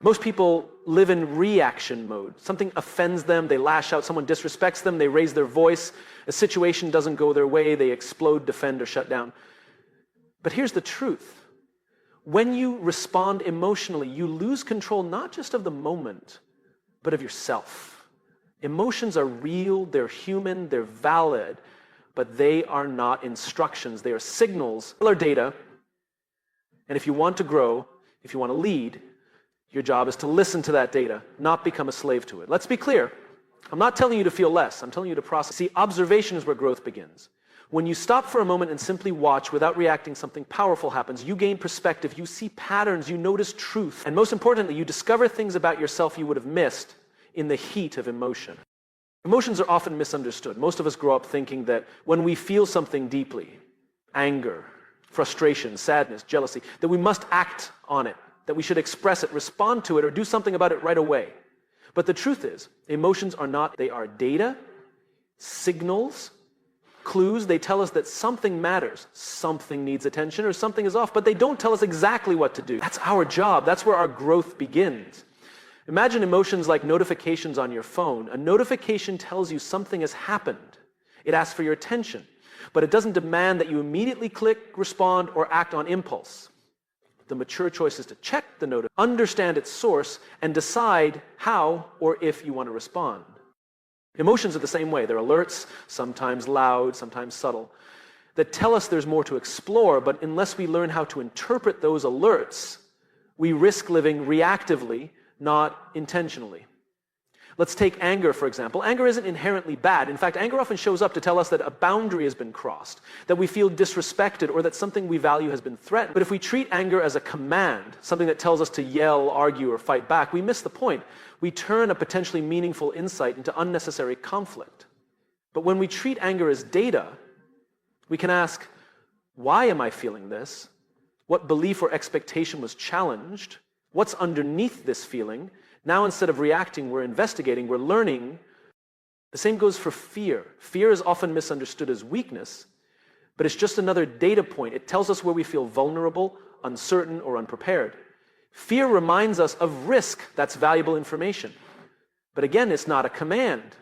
Most people live in reaction mode. Something offends them, they lash out. Someone disrespects them, they raise their voice. A situation doesn't go their way, they explode, defend, or shut down. But here's the truth. When you respond emotionally, you lose control not just of the moment, but of yourself. Emotions are real, they're human, they're valid, but they are not instructions. They are signals. They are data. And if you want to grow, if you want to lead, your job is to listen to that data, not become a slave to it. Let's be clear. I'm not telling you to feel less. I'm telling you to process. See, observation is where growth begins. When you stop for a moment and simply watch without reacting, something powerful happens. You gain perspective, you see patterns, you notice truth, and most importantly, you discover things about yourself you would have missed in the heat of emotion. Emotions are often misunderstood. Most of us grow up thinking that when we feel something deeply, anger, frustration, sadness, jealousy, that we must act on it, that we should express it, respond to it, or do something about it right away. But the truth is, emotions are not, they are data, signals, clues. They tell us that something matters, something needs attention, or something is off, but they don't tell us exactly what to do. That's our job. That's where our growth begins. Imagine emotions like notifications on your phone. A notification tells you something has happened. It asks for your attention, but it doesn't demand that you immediately click, respond, or act on impulse. The mature choice is to check the notice, understand its source, and decide how or if you want to respond. Emotions are the same way. They're alerts, sometimes loud, sometimes subtle, that tell us there's more to explore, but unless we learn how to interpret those alerts, we risk living reactively, not intentionally. Let's take anger, for example. Anger isn't inherently bad. In fact, anger often shows up to tell us that a boundary has been crossed, that we feel disrespected, or that something we value has been threatened. But if we treat anger as a command, something that tells us to yell, argue, or fight back, we miss the point. We turn a potentially meaningful insight into unnecessary conflict. But when we treat anger as data, we can ask, why am I feeling this? What belief or expectation was challenged? What's underneath this feeling? Now, instead of reacting, we're investigating, we're learning. The same goes for fear. Fear is often misunderstood as weakness, but it's just another data point. It tells us where we feel vulnerable, uncertain, or unprepared. Fear reminds us of risk. That's valuable information. But again, it's not a command.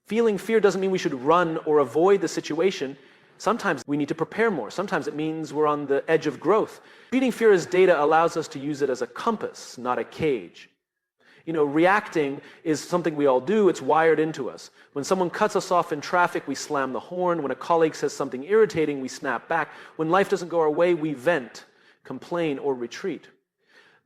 Feeling fear doesn't mean we should run or avoid the situation. Sometimes we need to prepare more. Sometimes it means we're on the edge of growth. Treating fear as data allows us to use it as a compass, not a cage. Reacting is something we all do. It's wired into us. When someone cuts us off in traffic, we slam the horn. When a colleague says something irritating, we snap back. When life doesn't go our way, we vent, complain, or retreat.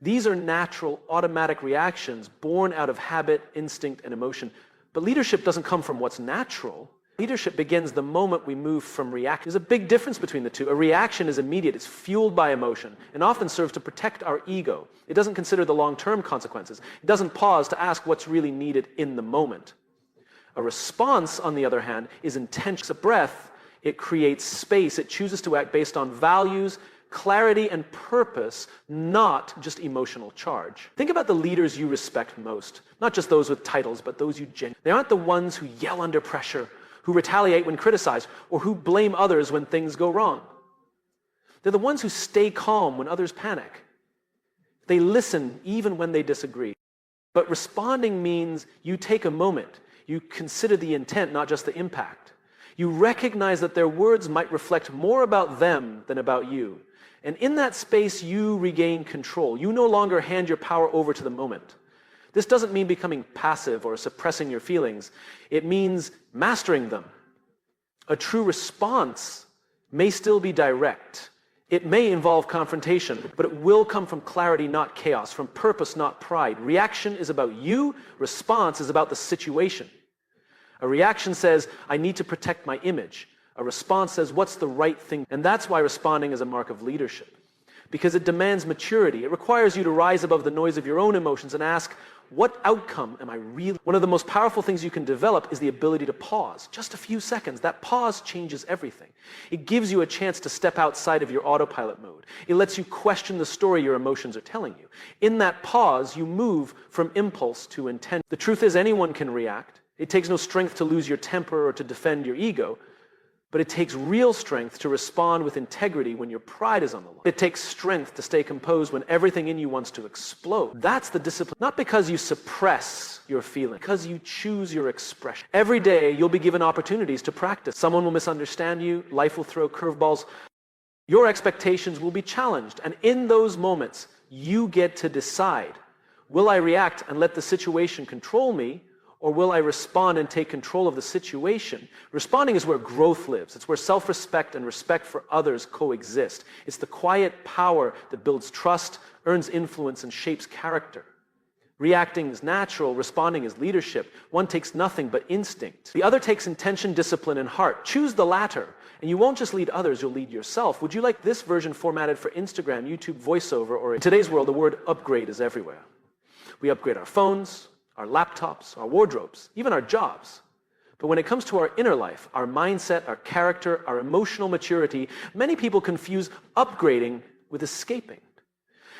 These are natural, automatic reactions born out of habit, instinct, and emotion. But leadership doesn't come from what's natural. Leadership begins the moment we move from reaction. There's a big difference between the two. A reaction is immediate. It's fueled by emotion and often serves to protect our ego. It doesn't consider the long-term consequences. It doesn't pause to ask what's really needed in the moment. A response, on the other hand, is intense. It's a breath. It creates space. It chooses to act based on values, clarity, and purpose, not just emotional charge. Think about the leaders you respect most. Not just those with titles, but those you genuinely. They aren't the ones who yell under pressure, who retaliate when criticized, or who blame others when things go wrong. They're the ones who stay calm when others panic. They listen even when they disagree. But responding means you take a moment. You consider the intent, not just the impact. You recognize that their words might reflect more about them than about you. And in that space, you regain control. You no longer hand your power over to the moment. This doesn't mean becoming passive or suppressing your feelings. It means mastering them. A true response may still be direct. It may involve confrontation, but it will come from clarity, not chaos, from purpose, not pride. Reaction is about you. Response is about the situation. A reaction says, I need to protect my image. A response says, what's the right thing? And that's why responding is a mark of leadership, because it demands maturity. It requires you to rise above the noise of your own emotions and ask, what outcome am I really? One of the most powerful things you can develop is the ability to pause. Just a few seconds. That pause changes everything. It gives you a chance to step outside of your autopilot mode. It lets you question the story your emotions are telling you. In that pause, you move from impulse to intent. The truth is, anyone can react. It takes no strength to lose your temper or to defend your ego. But it takes real strength to respond with integrity when your pride is on the line. It takes strength to stay composed when everything in you wants to explode. That's the discipline. Not because you suppress your feeling, because you choose your expression. Every day you'll be given opportunities to practice. Someone will misunderstand you. Life will throw curveballs. Your expectations will be challenged. And in those moments, you get to decide, will I react and let the situation control me? Or will I respond and take control of the situation? Responding is where growth lives. It's where self-respect and respect for others coexist. It's the quiet power that builds trust, earns influence, and shapes character. Reacting is natural, responding is leadership. One takes nothing but instinct. The other takes intention, discipline, and heart. Choose the latter, and you won't just lead others, you'll lead yourself. Would you like this version formatted for Instagram, YouTube, voiceover, or in today's world, the word upgrade is everywhere. We upgrade our phones, our laptops, our wardrobes, even our jobs. But when it comes to our inner life, our mindset, our character, our emotional maturity, many people confuse upgrading with escaping.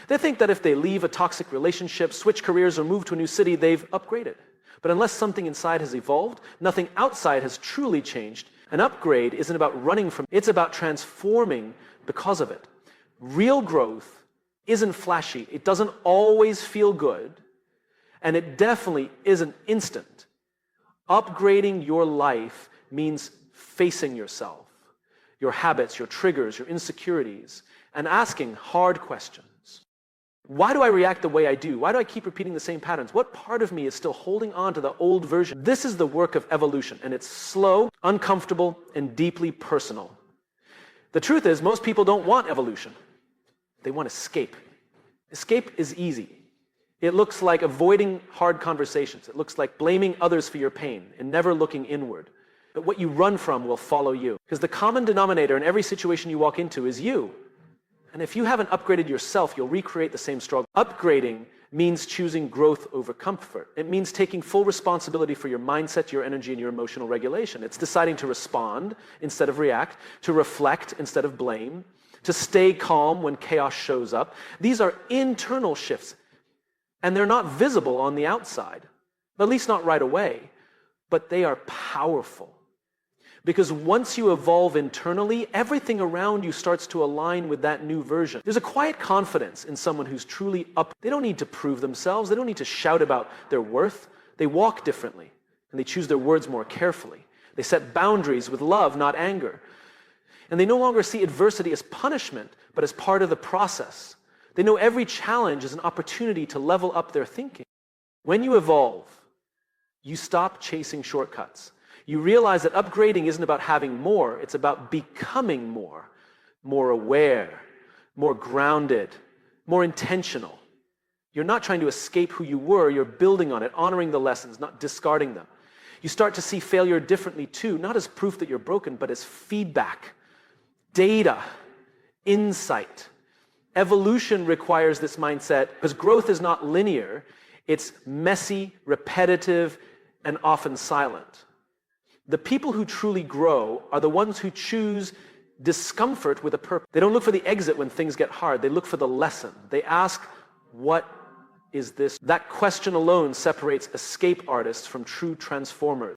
They think that if they leave a toxic relationship, switch careers, or move to a new city, they've upgraded. But unless something inside has evolved, nothing outside has truly changed. An upgrade isn't about running from it, it's about transforming because of it. Real growth isn't flashy. It doesn't always feel good. And it definitely isn't instant. Upgrading your life means facing yourself, your habits, your triggers, your insecurities, and asking hard questions. Why do I react the way I do? Why do I keep repeating the same patterns? What part of me is still holding on to the old version? This is the work of evolution, and it's slow, uncomfortable, and deeply personal. The truth is, most people don't want evolution. They want escape. Escape is easy. It looks like avoiding hard conversations. It looks like blaming others for your pain and never looking inward. But what you run from will follow you. Because the common denominator in every situation you walk into is you. And if you haven't upgraded yourself, you'll recreate the same struggle. Upgrading means choosing growth over comfort. It means taking full responsibility for your mindset, your energy, and your emotional regulation. It's deciding to respond instead of react, to reflect instead of blame, to stay calm when chaos shows up. These are internal shifts. And they're not visible on the outside, at least not right away, but they are powerful. Because once you evolve internally, everything around you starts to align with that new version. There's a quiet confidence in someone who's truly up. They don't need to prove themselves. They don't need to shout about their worth. They walk differently, and they choose their words more carefully. They set boundaries with love, not anger. And they no longer see adversity as punishment, but as part of the process. They know every challenge is an opportunity to level up their thinking. When you evolve, you stop chasing shortcuts. You realize that upgrading isn't about having more, it's about becoming more. More aware, more grounded, more intentional. You're not trying to escape who you were, you're building on it, honoring the lessons, not discarding them. You start to see failure differently too, not as proof that you're broken, but as feedback, data, insight. Evolution requires this mindset because growth is not linear. It's messy, repetitive, and often silent. The people who truly grow are the ones who choose discomfort with a purpose. They don't look for the exit when things get hard. They look for the lesson. They ask, what is this? That question alone separates escape artists from true transformers.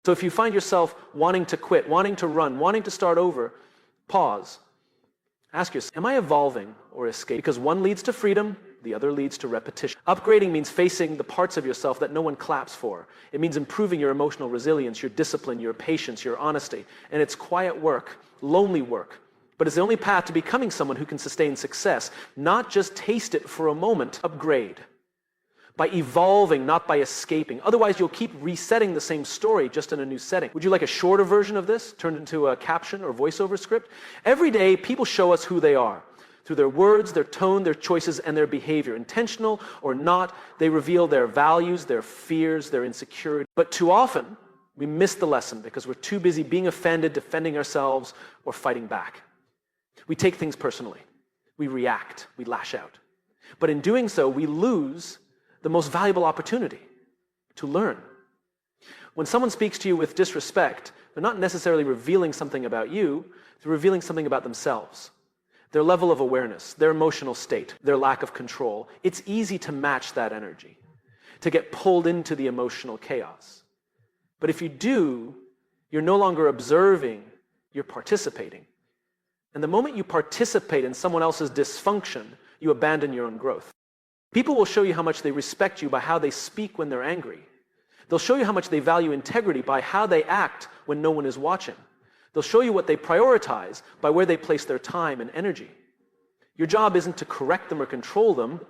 So if you find yourself wanting to quit, wanting to run, wanting to start over, pause. Ask yourself, am I evolving or escaping? Because one leads to freedom, the other leads to repetition. Upgrading means facing the parts of yourself that no one claps for. It means improving your emotional resilience, your discipline, your patience, your honesty. And it's quiet work, lonely work. But it's the only path to becoming someone who can sustain success, not just taste it for a moment. Upgrade. By evolving, not by escaping. Otherwise, you'll keep resetting the same story, just in a new setting. Would you like a shorter version of this, turned into a caption or voiceover script? Every day, people show us who they are. Through their words, their tone, their choices, and their behavior. Intentional or not, they reveal their values, their fears, their insecurity. But too often, we miss the lesson because we're too busy being offended, defending ourselves, or fighting back. We take things personally. We react. We lash out. But in doing so, we lose the most valuable opportunity to learn. When someone speaks to you with disrespect, they're not necessarily revealing something about you, they're revealing something about themselves. Their level of awareness, their emotional state, their lack of control. It's easy to match that energy, to get pulled into the emotional chaos. But if you do, you're no longer observing, you're participating. And the moment you participate in someone else's dysfunction, you abandon your own growth. People will show you how much they respect you by how they speak when they're angry. They'll show you how much they value integrity by how they act when no one is watching. They'll show you what they prioritize by where they place their time and energy. Your job isn't to correct them or control them.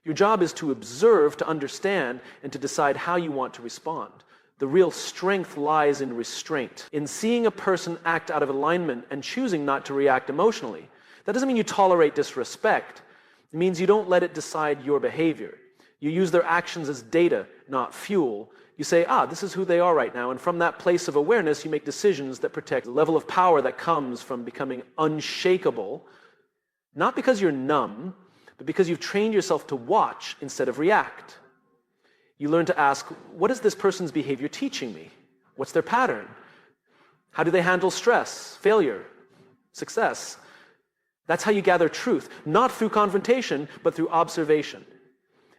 Your job is to observe, to understand, and to decide how you want to respond. The real strength lies in restraint, in seeing a person act out of alignment and choosing not to react emotionally. That doesn't mean you tolerate disrespect. It means you don't let it decide your behavior. You use their actions as data, not fuel. You say, this is who they are right now, and from that place of awareness, you make decisions that protect the level of power that comes from becoming unshakable, not because you're numb, but because you've trained yourself to watch instead of react. You learn to ask, what is this person's behavior teaching me? What's their pattern? How do they handle stress, failure, success? That's how you gather truth, not through confrontation, but through observation.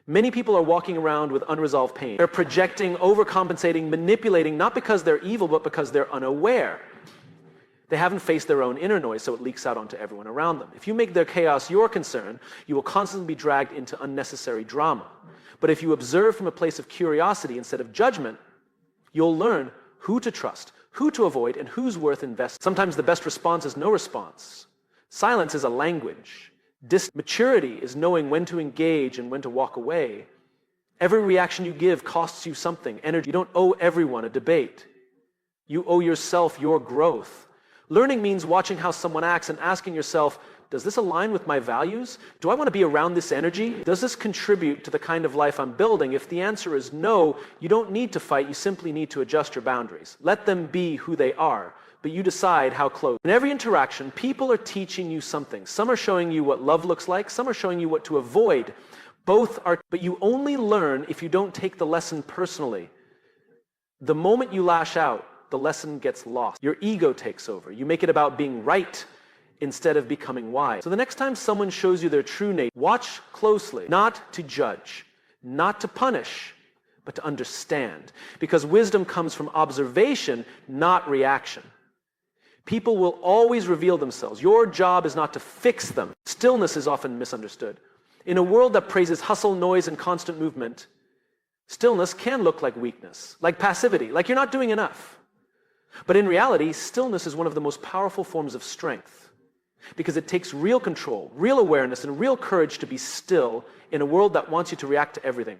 Many people are walking around with unresolved pain. They're projecting, overcompensating, manipulating, not because they're evil, but because they're unaware. They haven't faced their own inner noise, so it leaks out onto everyone around them. If you make their chaos your concern, you will constantly be dragged into unnecessary drama. But if you observe from a place of curiosity instead of judgment, you'll learn who to trust, who to avoid, and who's worth investing. Sometimes the best response is no response. Silence is a language. Maturity is knowing when to engage and when to walk away. Every reaction you give costs you something, energy. You don't owe everyone a debate. You owe yourself your growth. Learning means watching how someone acts and asking yourself, does this align with my values? Do I want to be around this energy? Does this contribute to the kind of life I'm building? If the answer is no, you don't need to fight, you simply need to adjust your boundaries. Let them be who they are, but you decide how close. In every interaction, people are teaching you something. Some are showing you what love looks like, some are showing you what to avoid. Both are, but you only learn if you don't take the lesson personally. The moment you lash out, the lesson gets lost. Your ego takes over. You make it about being right instead of becoming wise. So the next time someone shows you their true nature, watch closely, not to judge, not to punish, but to understand. Because wisdom comes from observation, not reaction. People will always reveal themselves. Your job is not to fix them. Stillness is often misunderstood. In a world that praises hustle, noise, and constant movement, stillness can look like weakness, like passivity, like you're not doing enough. But in reality, stillness is one of the most powerful forms of strength because it takes real control, real awareness, and real courage to be still in a world that wants you to react to everything.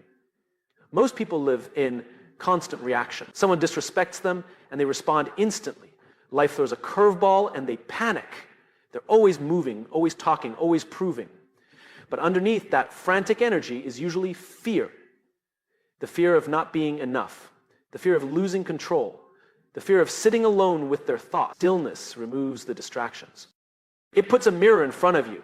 Most people live in constant reaction. Someone disrespects them and they respond instantly. Life throws a curveball and they panic. They're always moving, always talking, always proving. But underneath that frantic energy is usually fear. The fear of not being enough, the fear of losing control, the fear of sitting alone with their thoughts. Stillness removes the distractions. It puts a mirror in front of you.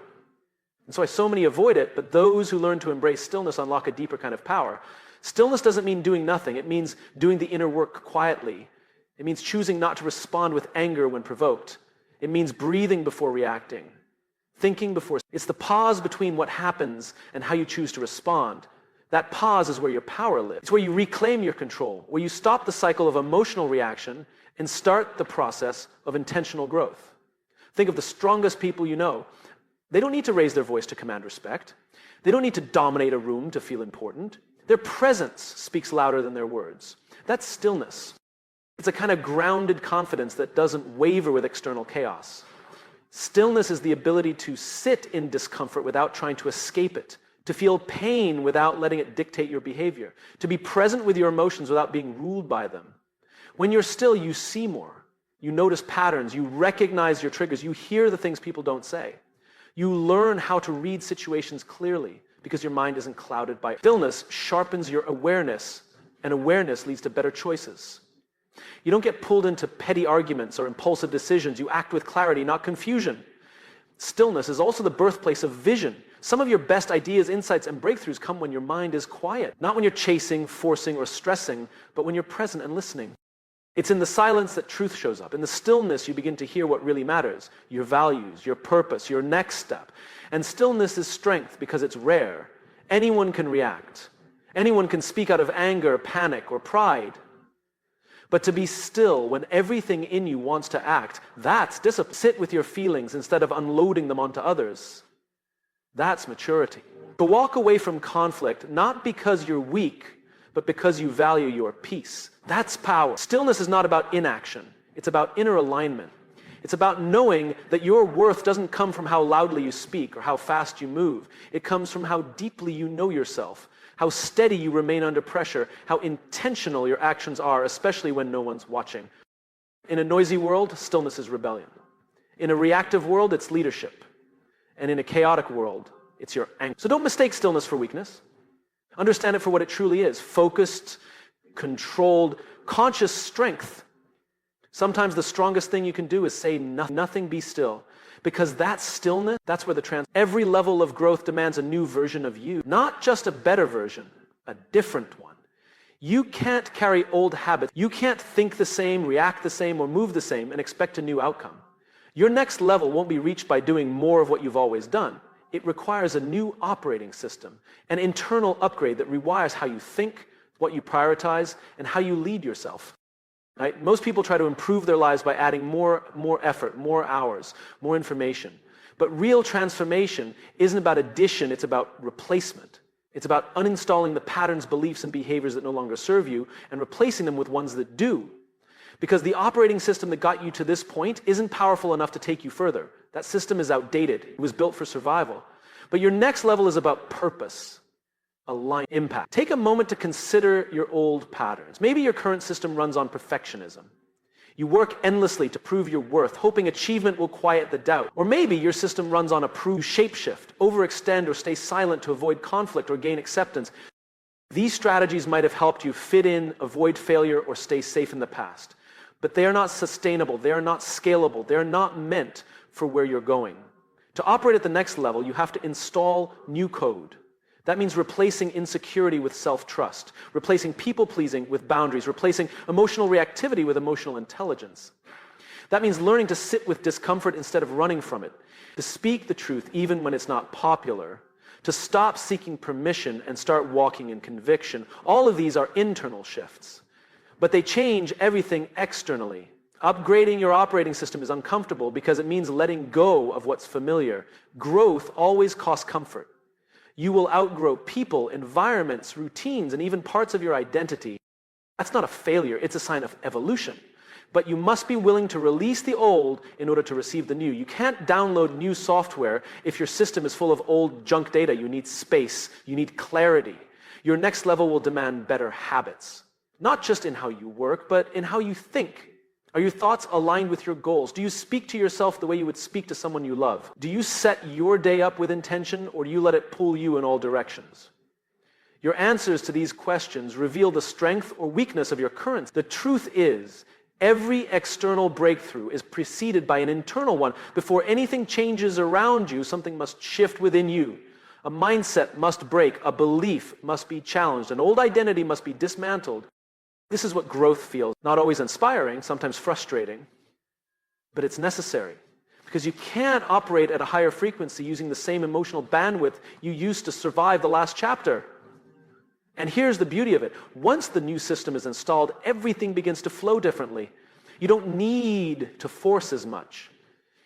And so so many avoid it, but those who learn to embrace stillness unlock a deeper kind of power. Stillness doesn't mean doing nothing. It means doing the inner work quietly. It means choosing not to respond with anger when provoked. It means breathing before reacting, thinking before. It's the pause between what happens and how you choose to respond. That pause is where your power lives. It's where you reclaim your control, where you stop the cycle of emotional reaction and start the process of intentional growth. Think of the strongest people you know. They don't need to raise their voice to command respect. They don't need to dominate a room to feel important. Their presence speaks louder than their words. That's stillness. It's a kind of grounded confidence that doesn't waver with external chaos. Stillness is the ability to sit in discomfort without trying to escape it, to feel pain without letting it dictate your behavior, to be present with your emotions without being ruled by them. When you're still, you see more. You notice patterns. You recognize your triggers. You hear the things people don't say. You learn how to read situations clearly because your mind isn't clouded by it. Stillness sharpens your awareness, and awareness leads to better choices. You don't get pulled into petty arguments or impulsive decisions. You act with clarity, not confusion. Stillness is also the birthplace of vision. Some of your best ideas, insights, and breakthroughs come when your mind is quiet. Not when you're chasing, forcing, or stressing, but when you're present and listening. It's in the silence that truth shows up. In the stillness, you begin to hear what really matters, your values, your purpose, your next step. And stillness is strength because it's rare. Anyone can react. Anyone can speak out of anger, panic, or pride. But to be still when everything in you wants to act, that's discipline. Sit with your feelings instead of unloading them onto others. That's maturity. To walk away from conflict, not because you're weak, but because you value your peace. That's power. Stillness is not about inaction. It's about inner alignment. It's about knowing that your worth doesn't come from how loudly you speak or how fast you move. It comes from how deeply you know yourself, how steady you remain under pressure, how intentional your actions are, especially when no one's watching. In a noisy world, stillness is rebellion. In a reactive world, it's leadership. And in a chaotic world, it's your anger. So don't mistake stillness for weakness. Understand it for what it truly is: focused, controlled, conscious strength. Sometimes the strongest thing you can do is say nothing, be still. Because that stillness, that's where every level of growth demands a new version of you. Not just a better version, a different one. You can't carry old habits. You can't think the same, react the same, or move the same and expect a new outcome. Your next level won't be reached by doing more of what you've always done. It requires a new operating system, an internal upgrade that rewires how you think, what you prioritize, and how you lead yourself. Right? Most people try to improve their lives by adding more effort, more hours, more information. But real transformation isn't about addition, it's about replacement. It's about uninstalling the patterns, beliefs, and behaviors that no longer serve you and replacing them with ones that do. Because the operating system that got you to this point isn't powerful enough to take you further. That system is outdated. It was built for survival. But your next level is about purpose, align, impact. Take a moment to consider your old patterns. Maybe your current system runs on perfectionism. You work endlessly to prove your worth, hoping achievement will quiet the doubt. Or maybe your system runs on shapeshift, overextend, or stay silent to avoid conflict or gain acceptance. These strategies might have helped you fit in, avoid failure, or stay safe in the past. But they are not sustainable, they are not scalable, they are not meant for where you're going. To operate at the next level, you have to install new code. That means replacing insecurity with self-trust, replacing people-pleasing with boundaries, replacing emotional reactivity with emotional intelligence. That means learning to sit with discomfort instead of running from it, to speak the truth even when it's not popular, to stop seeking permission and start walking in conviction. All of these are internal shifts, but they change everything externally. Upgrading your operating system is uncomfortable because it means letting go of what's familiar. Growth always costs comfort. You will outgrow people, environments, routines, and even parts of your identity. That's not a failure, it's a sign of evolution. But you must be willing to release the old in order to receive the new. You can't download new software if your system is full of old junk data. You need space, you need clarity. Your next level will demand better habits. Not just in how you work, but in how you think. Are your thoughts aligned with your goals? Do you speak to yourself the way you would speak to someone you love? Do you set your day up with intention, or do you let it pull you in all directions? Your answers to these questions reveal the strength or weakness of your current. The truth is, every external breakthrough is preceded by an internal one. Before anything changes around you, something must shift within you. A mindset must break, a belief must be challenged, an old identity must be dismantled. This is what growth feels. Not always inspiring, sometimes frustrating, but it's necessary. Because you can't operate at a higher frequency using the same emotional bandwidth you used to survive the last chapter. And here's the beauty of it. Once the new system is installed, everything begins to flow differently. You don't need to force as much.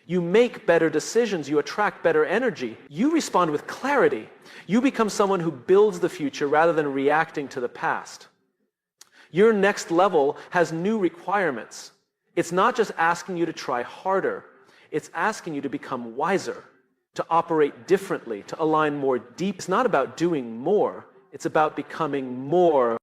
You make better decisions. You attract better energy. You respond with clarity. You become someone who builds the future rather than reacting to the past. Your next level has new requirements. It's not just asking you to try harder. It's asking you to become wiser, to operate differently, to align more deep. It's not about doing more. It's about becoming more